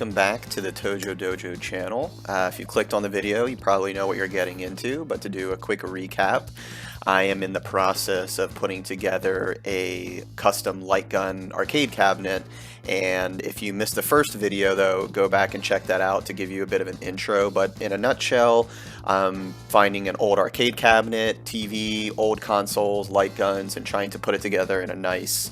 welcome back to the Tojo Dojo channel. If you clicked on the video, you probably know what you're getting into, but to do a quick recap, I am in the process of putting together a custom light gun arcade cabinet, and if you missed the first video though, go back and check that out to give you a bit of an intro. But in a nutshell, I'm finding an old arcade cabinet, TV, old consoles, light guns, and trying to put it together in a nice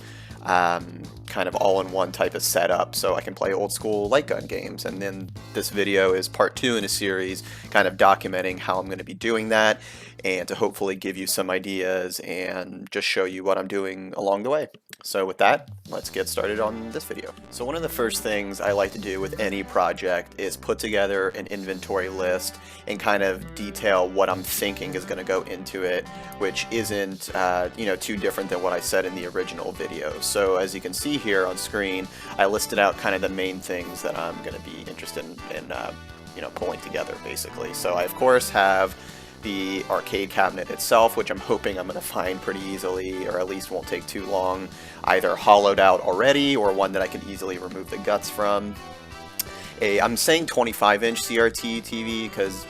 kind of all-in-one type of setup so I can play old school light gun games. And then this video is part 2 in a series kind of documenting how I'm going to be doing that and to hopefully give you some ideas and just show you what I'm doing along the way. So with that, let's get started on this video. So one of the first things I like to do with any project is put together an inventory list and kind of detail what I'm thinking is going to go into it, which isn't too different than what I said in the original video. So as you can see here on screen, I listed out kind of the main things that I'm going to be interested in pulling together basically. So I of course have the arcade cabinet itself, which I'm hoping I'm going to find pretty easily, or at least won't take too long, either hollowed out already or one that I can easily remove the guts from. I'm saying 25-inch CRT TV because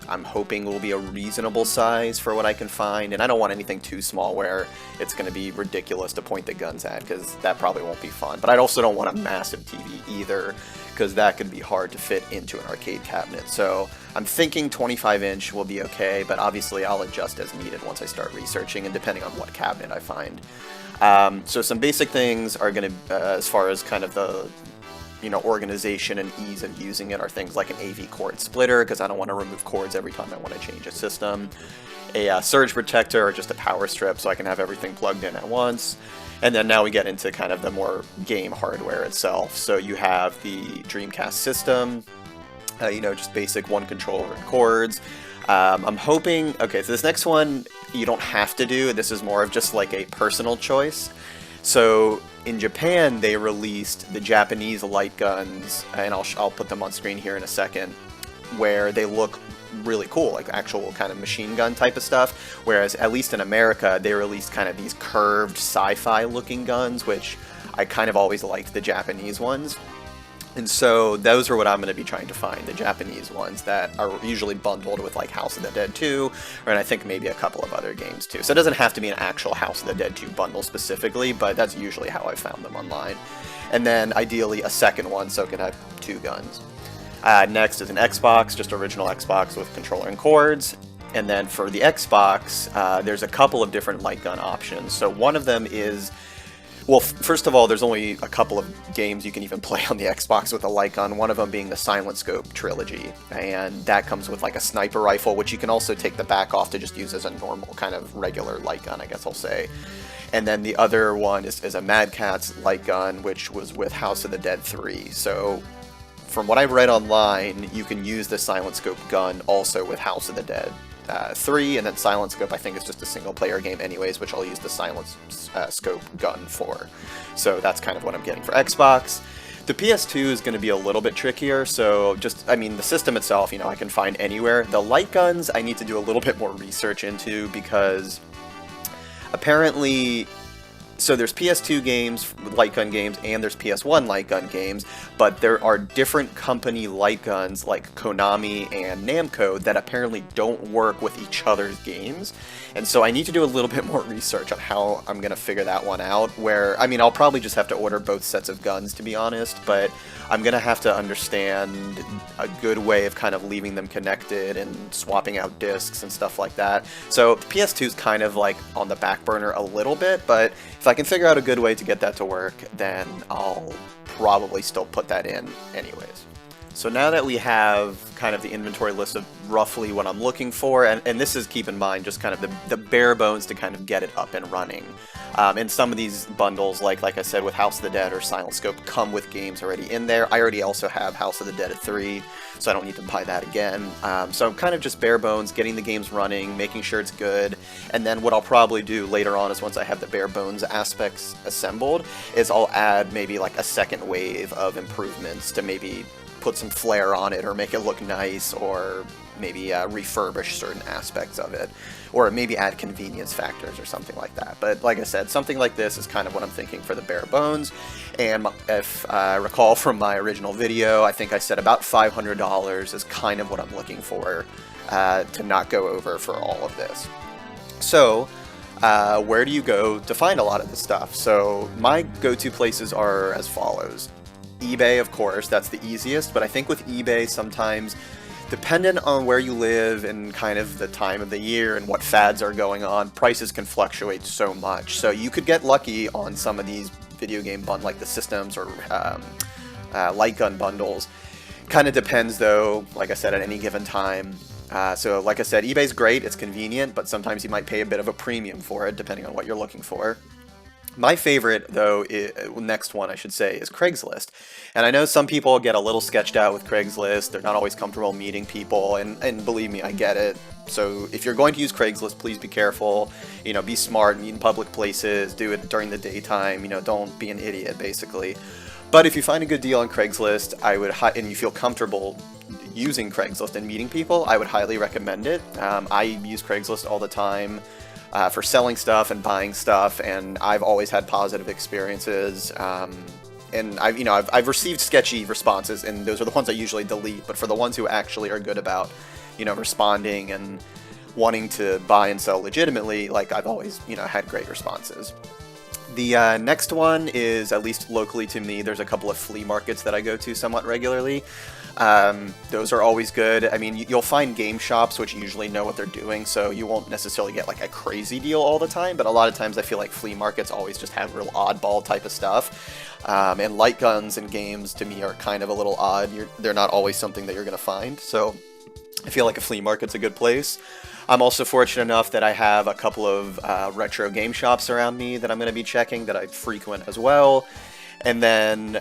I'm hoping will be a reasonable size for what I can find, and I don't want anything too small where it's going to be ridiculous to point the guns at, because that probably won't be fun. But I also don't want a massive TV either, because that could be hard to fit into an arcade cabinet. So I'm thinking 25-inch will be okay, but obviously I'll adjust as needed once I start researching and depending on what cabinet I find. So some basic things are going to, as far as kind of the organization and ease of using it, are things like an AV cord splitter, because I don't want to remove cords every time I want to change a system, a surge protector, or just a power strip so I can have everything plugged in at once. And then now we get into kind of the more game hardware itself. So you have the Dreamcast system, just basic one controller and cords. I'm hoping, okay, so this next one you don't have to do, this is more of just like a personal choice. So in Japan, they released the Japanese light guns, and I'll put them on screen here in a second, where they look really cool, like actual kind of machine gun type of stuff, whereas at least in America, they released kind of these curved sci-fi looking guns, which I kind of always liked the Japanese ones. And so those are what I'm going to be trying to find, the Japanese ones that are usually bundled with like House of the Dead 2, and I think maybe a couple of other games too. So it doesn't have to be an actual House of the Dead 2 bundle specifically, but that's usually how I found them online. And then ideally a second one so it can have 2 guns. Next is an Xbox, just original Xbox with controller and cords. And then for the Xbox, there's a couple of different light gun options. So one of them is, well, first of all, there's only a couple of games you can even play on the Xbox with a light gun, one of them being the Silent Scope trilogy, and that comes with like a sniper rifle, which you can also take the back off to just use as a normal kind of regular light gun, I guess I'll say. And then the other one is a Mad Catz light gun, which was with House of the Dead 3. So from what I've read online, you can use the Silent Scope gun also with House of the Dead 3, and then Silent Scope I think is just a single player game anyways, which I'll use the Silent Scope gun for. So that's kind of what I'm getting for Xbox. The PS2 is going to be a little bit trickier, so the system itself, I can find anywhere. The light guns I need to do a little bit more research into, because apparently, so there's PS2 games, light gun games, and there's PS1 light gun games, but there are different company light guns like Konami and Namco that apparently don't work with each other's games. And so I need to do a little bit more research on how I'm going to figure that one out, where, I'll probably just have to order both sets of guns to be honest, but I'm going to have to understand a good way of kind of leaving them connected and swapping out discs and stuff like that. So the PS2 is kind of like on the back burner a little bit, but if I can figure out a good way to get that to work, then I'll probably still put that in anyways. So now that we have kind of the inventory list of roughly what I'm looking for, and this is, keep in mind, just kind of the bare bones to kind of get it up and running. And some of these bundles, like I said, with House of the Dead or Silent Scope, come with games already in there. I already also have House of the Dead at 3, so I don't need to buy that again. So I'm kind of just bare bones, getting the games running, making sure it's good, and then what I'll probably do later on is, once I have the bare bones aspects assembled, is I'll add maybe like a second wave of improvements to maybe put some flair on it or make it look nice, or maybe refurbish certain aspects of it, or maybe add convenience factors or something like that. But like I said, something like this is kind of what I'm thinking for the bare bones. And if I recall from my original video, I think I said about $500 is kind of what I'm looking for to not go over for all of this. So where do you go to find a lot of this stuff? So my go-to places are as follows. eBay, of course, that's the easiest, but I think with eBay sometimes, dependent on where you live and kind of the time of the year and what fads are going on, prices can fluctuate so much. So you could get lucky on some of these video game bundles, like the systems or light gun bundles. Kind of depends though, like I said, at any given time. So like I said, eBay's great, it's convenient, but sometimes you might pay a bit of a premium for it, depending on what you're looking for. My favorite, though, next one I should say, is Craigslist. And I know some people get a little sketched out with Craigslist, they're not always comfortable meeting people, and believe me, I get it. So if you're going to use Craigslist, please be careful, you know, be smart, meet in public places, do it during the daytime, you know, don't be an idiot, basically. But if you find a good deal on Craigslist, and you feel comfortable using Craigslist and meeting people, I would highly recommend it. I use Craigslist all the time for selling stuff and buying stuff, and I've always had positive experiences. And I've received sketchy responses, and those are the ones I usually delete. But for the ones who actually are good about, you know, responding and wanting to buy and sell legitimately, like I've always, you know, had great responses. The next one is, at least locally to me, there's a couple of flea markets that I go to somewhat regularly. Those are always good. I mean, you'll find game shops which usually know what they're doing, so you won't necessarily get like a crazy deal all the time, but a lot of times I feel like flea markets always just have real oddball type of stuff. And light guns and games to me are kind of a little odd. They're not always something that you're going to find, so I feel like a flea market's a good place. I'm also fortunate enough that I have a couple of retro game shops around me that I'm going to be checking that I frequent as well. And then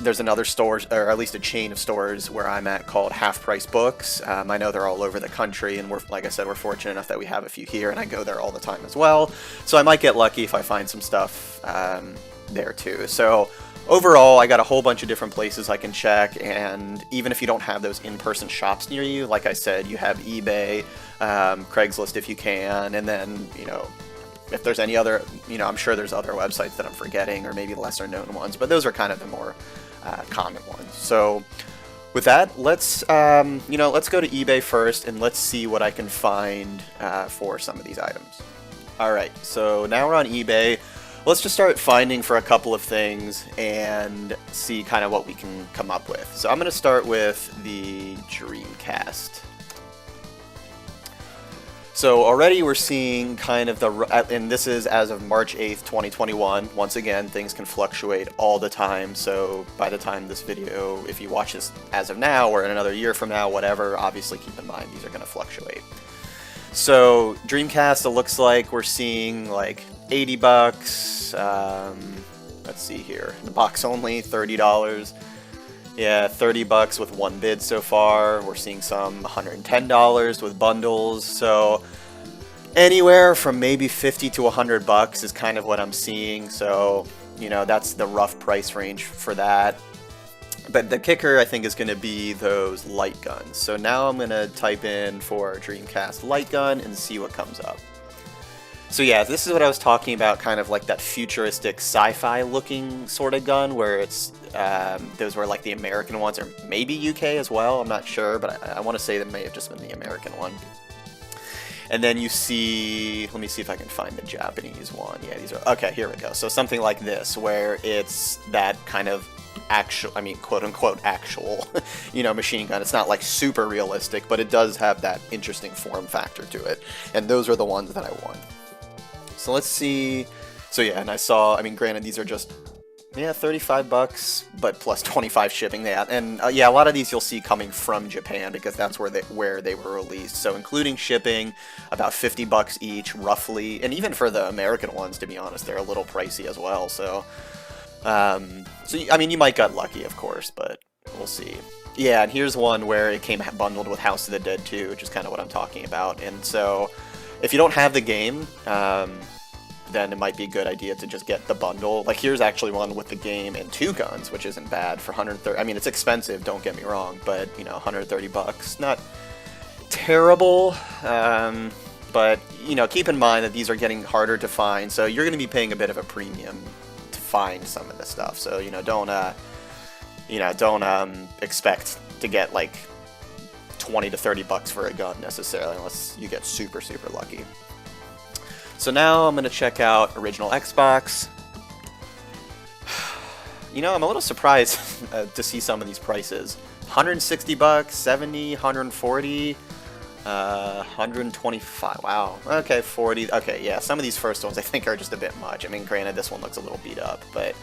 there's another store, or at least a chain of stores where I'm at, called Half Price Books. I know they're all over the country, and like I said, we're fortunate enough that we have a few here, and I go there all the time as well. So I might get lucky if I find some stuff there too. So overall, I got a whole bunch of different places I can check, and even if you don't have those in-person shops near you, like I said, you have eBay, Craigslist if you can, and then, you know, if there's any other, you know, I'm sure there's other websites that I'm forgetting, or maybe lesser known ones, but those are kind of the more common ones. So with that, let's go to eBay first, and let's see what I can find for some of these items. Alright, so now we're on eBay. Let's just start finding for a couple of things and see kind of what we can come up with. So I'm going to start with the Dreamcast. So already we're seeing kind of and this is as of March 8th, 2021. Once again, things can fluctuate all the time. So by the time this video, if you watch this as of now or in another year from now, whatever, obviously keep in mind these are going to fluctuate. So Dreamcast, it looks like we're seeing like 80 bucks. Let's see here. The box only, $30. Yeah, 30 bucks with one bid so far. We're seeing some $110 with bundles. So anywhere from maybe 50 to 100 bucks is kind of what I'm seeing. So, you know, that's the rough price range for that. But the kicker, I think, is going to be those light guns. So now I'm going to type in for Dreamcast light gun and see what comes up. So yeah, this is what I was talking about, kind of like that futuristic sci-fi looking sort of gun, where it's, those were like the American ones, or maybe UK as well, I'm not sure, but I want to say that may have just been the American one. And then you see, let me see if I can find the Japanese one. Yeah, these are, okay, here we go. So something like this, where it's that kind of actual, I mean, quote unquote actual, you know, machine gun. It's not like super realistic, but it does have that interesting form factor to it. And those are the ones that I won. So let's see. So yeah, and I saw, I mean, granted, these are just, yeah, 35 bucks, but plus 25 shipping that. And yeah, a lot of these you'll see coming from Japan, because that's where they were released. So including shipping, about 50 bucks each, roughly. And even for the American ones, to be honest, they're a little pricey as well. So, I mean, you might get lucky, of course, but we'll see. Yeah, and here's one where it came bundled with House of the Dead 2, which is kind of what I'm talking about. And so, if you don't have the game, then it might be a good idea to just get the bundle. Like, here's actually one with the game and 2 guns, which isn't bad for 130. I mean, it's expensive, don't get me wrong, but, you know, 130 bucks, not terrible. But, you know, keep in mind that these are getting harder to find, so you're going to be paying a bit of a premium to find some of this stuff. So, you know, don't expect to get, like, 20 to 30 bucks for a gun necessarily, unless you get super, super lucky. So now I'm going to check out original Xbox. You know, I'm a little surprised to see some of these prices. 160 bucks, 70, 140, 125. Wow. Okay, 40. Okay, yeah, some of these first ones I think are just a bit much. I mean, granted, this one looks a little beat up, but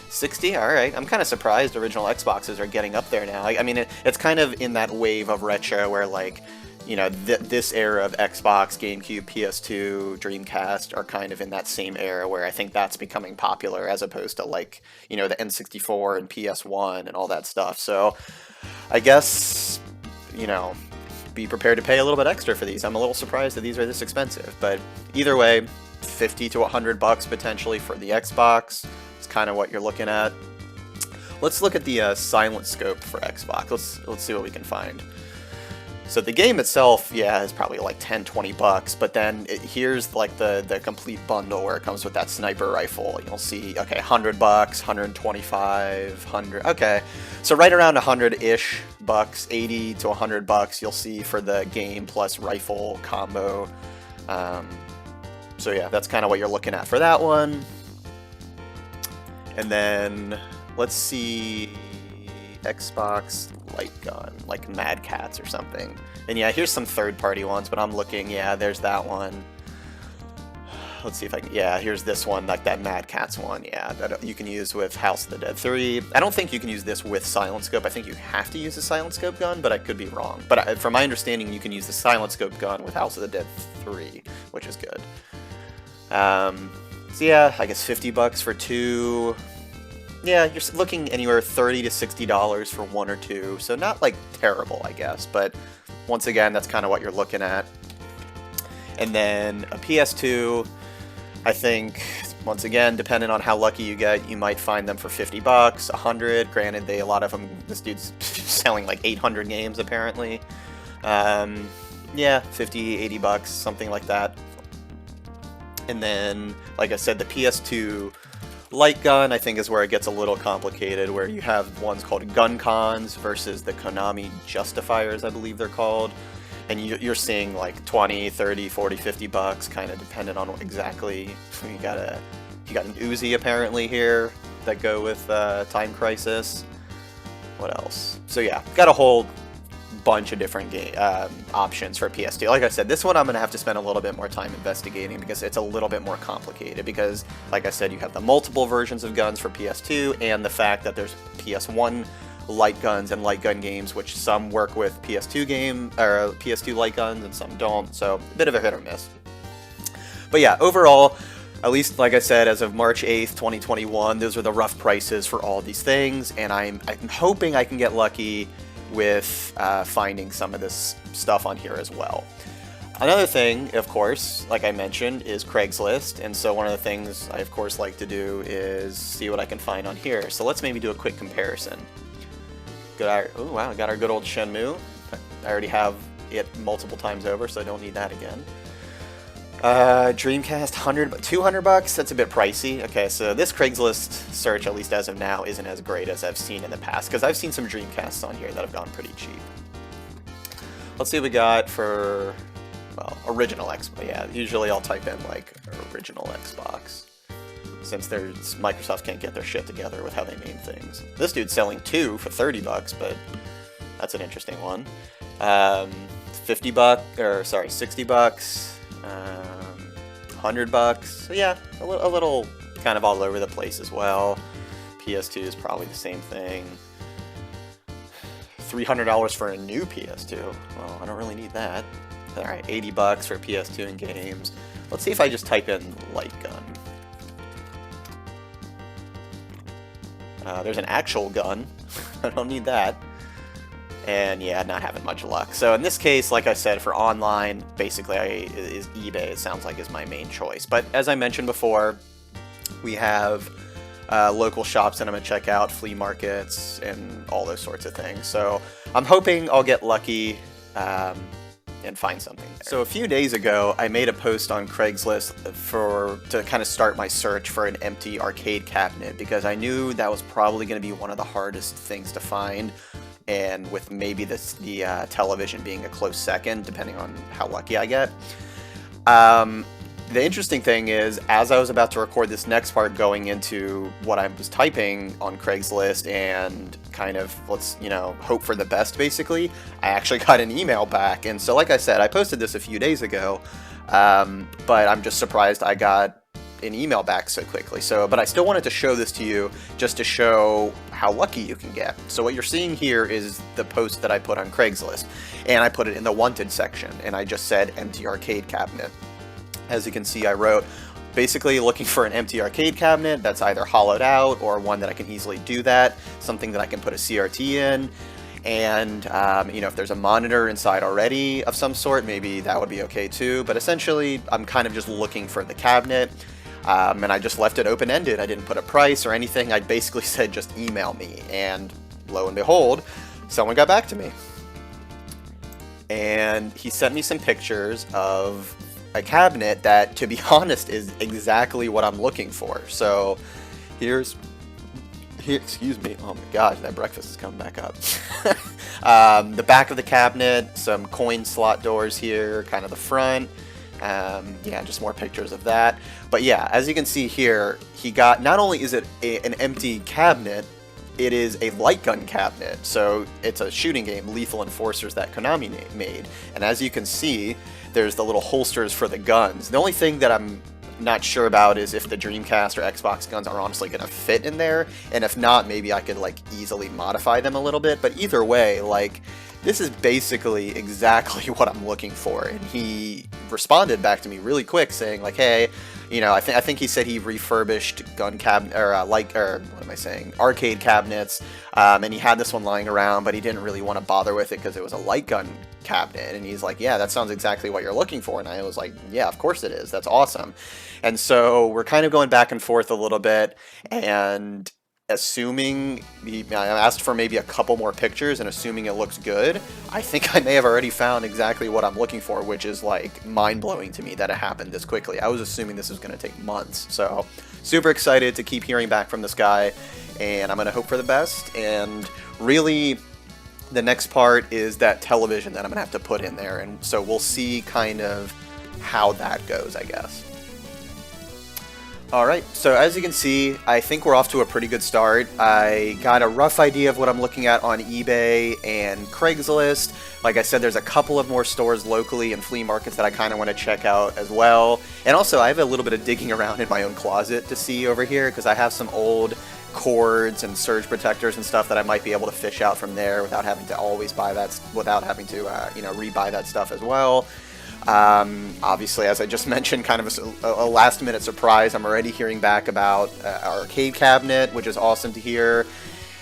60? Alright. I'm kind of surprised original Xboxes are getting up there now. I mean, it's kind of in that wave of retro where, like, you know, this era of Xbox, GameCube, PS2, Dreamcast are kind of in that same era where I think that's becoming popular as opposed to, like, you know, the N64 and PS1 and all that stuff. So I guess, you know, be prepared to pay a little bit extra for these. I'm a little surprised that these are this expensive, but either way, 50 to 100 bucks potentially for the Xbox is kind of what you're looking at. Let's look at the silent scope for Xbox. Let's see what we can find. So the game itself, yeah, is probably like 10, 20 bucks, but then here's like the complete bundle where it comes with that sniper rifle. You'll see, okay, 100 bucks, 125, 100, okay. So right around 100-ish bucks, 80 to 100 bucks you'll see for the game plus rifle combo. So yeah, that's kind of what you're looking at for that one. And then let's see Xbox light gun, like Mad Catz or something. And yeah, here's some third-party ones, but I'm looking, yeah, there's that one. Let's see if I can, yeah, here's this one, like that Mad Catz one, yeah, that you can use with House of the Dead 3. I don't think you can use this with Silent Scope. I think you have to use the Silent Scope gun, but I could be wrong. But from my understanding, you can use the Silent Scope gun with House of the Dead 3, which is good. So yeah, I guess 50 bucks for 2. Yeah, you're looking anywhere $30 to $60 for 1 or 2, so not like terrible, I guess, but once again, that's kind of what you're looking at. And then a PS2, I think, once again, depending on how lucky you get, you might find them for 50 bucks, 100. Granted, a lot of them, this dude's selling like 800 games apparently. Yeah, 50, 80 bucks, something like that. And then, like I said, the PS2 light gun, I think, is where it gets a little complicated, where you have ones called gun cons versus the Konami justifiers, I believe they're called. And you're seeing like 20, 30, 40, 50 bucks, kind of dependent on exactly. You got an Uzi apparently here that go with Time Crisis. What else? So yeah, got a whole bunch of different options for PS2. Like I said, this one I'm going to have to spend a little bit more time investigating because it's a little bit more complicated because, like I said, you have the multiple versions of guns for PS2 and the fact that there's PS1 light guns and light gun games, which some work with PS2 light guns and some don't, so a bit of a hit or miss. But yeah, overall, at least, like I said, as of March 8th, 2021, those are the rough prices for all these things, and I'm hoping I can get lucky with finding some of this stuff on here as well. Another thing, of course, like I mentioned, is Craigslist, and so one of the things I, of course, like to do is see what I can find on here. So let's maybe do a quick comparison. Oh wow, got our good old Shenmue. I already have it multiple times over, so I don't need that again. Dreamcast, 200 bucks? That's a bit pricey. Okay, so this Craigslist search, at least as of now, isn't as great as I've seen in the past, because I've seen some Dreamcasts on here that have gone pretty cheap. Let's see what we got for, well, original Xbox. Yeah, usually I'll type in, like, original Xbox, since Microsoft can't get their shit together with how they name things. This dude's selling 2 for 30 bucks, but that's an interesting one. 50 bucks, or sorry, 60 bucks. 100 bucks. So yeah, a little kind of all over the place as well. PS2 is probably the same thing. $300 for a new PS2. Well, I don't really need that. Alright, 80 bucks for PS2 and games. Let's see if I just type in light gun. There's an actual gun. I don't need that. and yeah, not having much luck. So in this case, like I said, for online, basically is eBay, it sounds like, is my main choice. But as I mentioned before, we have local shops that I'm going to check out, flea markets, and all those sorts of things. So I'm hoping I'll get lucky and find something there. So a few days ago, I made a post on Craigslist to kind of start my search for an empty arcade cabinet, because I knew that was probably going to be one of the hardest things to find, and with maybe the television being a close second, depending on how lucky I get. The interesting thing is, as I was about to record this next part, going into what I was typing on Craigslist and kind of, let's, hope for the best, basically, I actually got an email back. And so, like I said, I posted this a few days ago, but I'm just surprised I got an email back so quickly. But I still wanted to show this to you, just to show how lucky you can get. So what you're seeing here is the post that I put on Craigslist, and I put it in the wanted section, and I just said empty arcade cabinet. As you can see, I wrote, basically looking for an empty arcade cabinet that's either hollowed out or one that I can easily do that, something that I can put a CRT in, and if there's a monitor inside already of some sort, maybe that would be okay too. But essentially, I'm kind of just looking for the cabinet, and I just left it open-ended. I didn't put a price or anything. I basically said just email me, and lo and behold, someone got back to me. And he sent me some pictures of a cabinet that, to be honest, is exactly what I'm looking for. So here, excuse me, oh my gosh, that breakfast is coming back up. The back of the cabinet, some coin slot doors here, kind of the front. Yeah, just more pictures of that. But yeah, as you can see here, he got, not only is it an empty cabinet, it is a light gun cabinet. So it's a shooting game, Lethal Enforcers, that Konami made. And as you can see, there's the little holsters for the guns. The only thing that I'm not sure about is if the Dreamcast or Xbox guns are honestly going to fit in there, and if not, maybe I could easily modify them a little bit. But either way, this is basically exactly what I'm looking for. And he responded back to me really quick, saying hey, I think he said he refurbished gun cabinet arcade cabinets, and he had this one lying around, but he didn't really want to bother with it because it was a light gun cabinet. And he's like, yeah, that sounds exactly what you're looking for. And I was like, yeah, of course it is. That's awesome. And so we're kind of going back and forth a little bit, and assuming I asked for maybe a couple more pictures, and assuming it looks good, I think I may have already found exactly what I'm looking for, which is mind-blowing to me that it happened this quickly. I was assuming this was going to take months. So super excited to keep hearing back from this guy, and I'm going to hope for the best. And really, the next part is that television that I'm going to have to put in there, and so we'll see kind of how that goes, I guess. Alright, so as you can see, I think we're off to a pretty good start. I got a rough idea of what I'm looking at on eBay and Craigslist. Like I said, there's a couple of more stores locally and flea markets that I kind of want to check out as well. And also, I have a little bit of digging around in my own closet to see over here, because I have some old cords and surge protectors and stuff that I might be able to fish out from there without having to always buy that, without having to rebuy that stuff as well. Obviously, as I just mentioned, kind of a last-minute surprise. I'm already hearing back about our arcade cabinet, which is awesome to hear.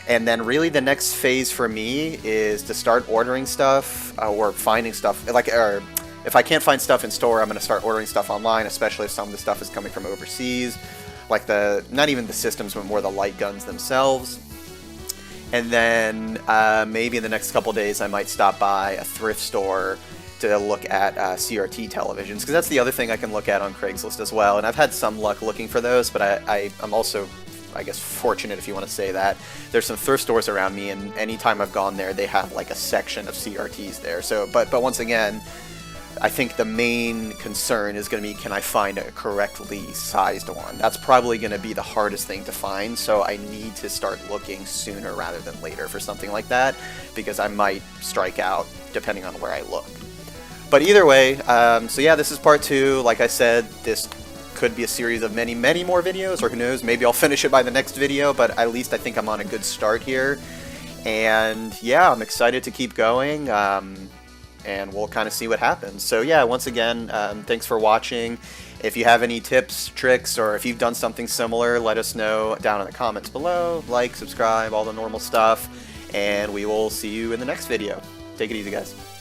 And then really the next phase for me is to start ordering stuff or finding stuff. If I can't find stuff in store, I'm going to start ordering stuff online, especially if some of the stuff is coming from overseas. Not even the systems, but more the light guns themselves. And then maybe in the next couple days, I might stop by a thrift store to look at CRT televisions, because that's the other thing I can look at on Craigslist as well. And I've had some luck looking for those, but I'm also, I guess, fortunate, if you want to say that. There's some thrift stores around me, and anytime I've gone there, they have a section of CRTs there. So, but once again, I think the main concern is going to be, can I find a correctly sized one? That's probably going to be the hardest thing to find, so I need to start looking sooner rather than later for something like that, because I might strike out depending on where I look. But either way, so yeah, this is part 2. Like I said, this could be a series of many, many more videos, or who knows, maybe I'll finish it by the next video, but at least I think I'm on a good start here. And yeah, I'm excited to keep going, and we'll kind of see what happens. So yeah, once again, thanks for watching. If you have any tips, tricks, or if you've done something similar, let us know down in the comments below. Like, subscribe, all the normal stuff. and we will see you in the next video. Take it easy, guys.